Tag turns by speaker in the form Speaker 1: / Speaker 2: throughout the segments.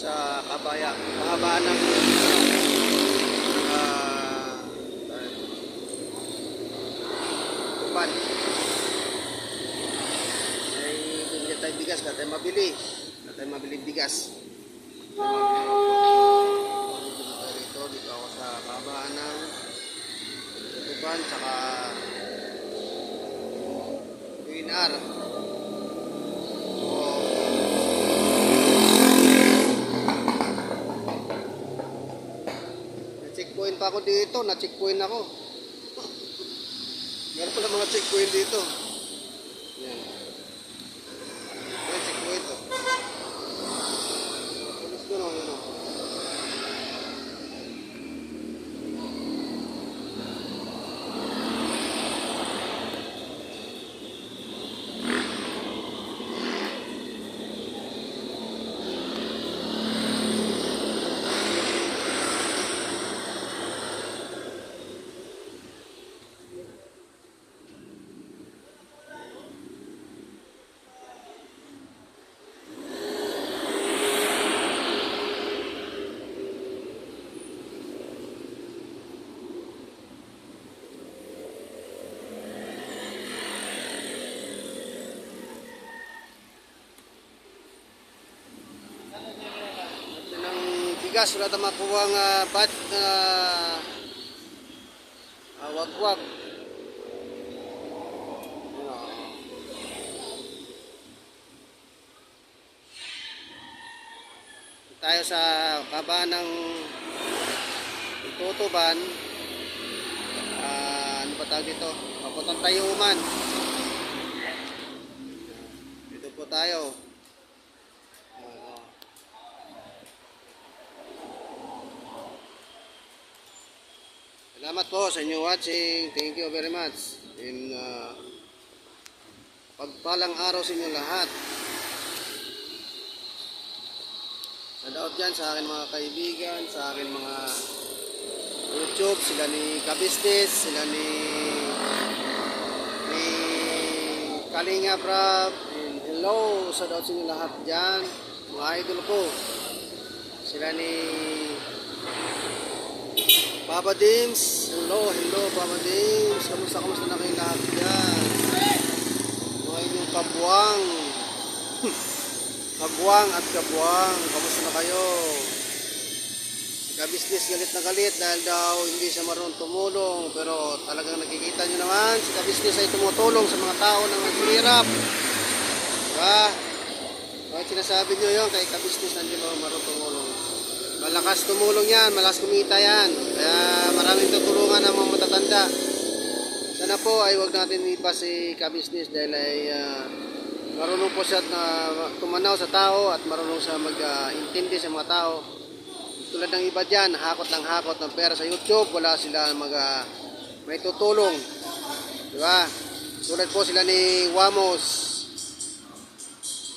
Speaker 1: sa kahabaan ng tuban. Ay bili tayo bigas, kaya tayo mabili. Kaya tayo mabili bigas. Dito ako sa kahabaan ng tuban, saka UNR. Checkpoint pa ako dito, na-checkpoint ako. Meron pala mga checkpoint dito. Yan. Yan, checkpoint to. Pulis ko no, yun o. Bigas, wala tayong makuha ng wagwag. Tayo sa kaba ng tutuban. Ano pa tawag dito? Papuntang Tayuman. Dito po tayo. Salamat po sa inyong watching. Thank you very much. And pagpalang araw sa inyo lahat. Shoutout dyan sa akin mga kaibigan, sa akin mga YouTube, sila ni Kabisnes, sila ni Kalinga Prab. And hello, shoutout sa inyo lahat dyan. Mga idol ko. Sila ni Papa Dims, hello Papa Dims, kamusta na kayo lahat dyan? Mga inyong kabuang at kabuang, kamusta na kayo? Kabisnes galit na galit dahil daw hindi siya marunong tumulong, pero talagang nakikita nyo naman, si Kabisnes ay tumutulong sa mga tao na naghihirap. Diba? Bakit sinasabi nyo yun kay Kabisnes na hindi marunong tumulong? Malakas tumulong yan, malakas kumita yan. Kaya maraming tutulungan ng mga matatanda. Sana po ay wag natin ipa si Kabisnes dahil ay marunong po siya na tumanaw sa tao at marunong siya mag-intindi sa mga tao. Tulad ng iba dyan, hakot ng pera sa YouTube, wala sila may tutulong. Diba? Tulad po sila ni Wamos.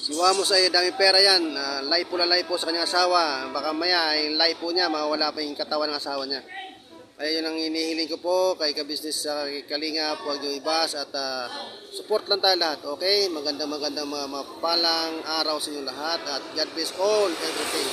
Speaker 1: Si Wamos ay dami pera yan, laipo sa kanyang asawa. Baka maya ay laipo niya, mawala pa yung katawan ng asawa niya. Kaya yun ang inihiling ko po kay Kabisnes sa Kalinga, huwag nyo ibas at support lang tayo lahat, okay? Magandang mga mapalang araw sa inyo lahat at God bless all, everything.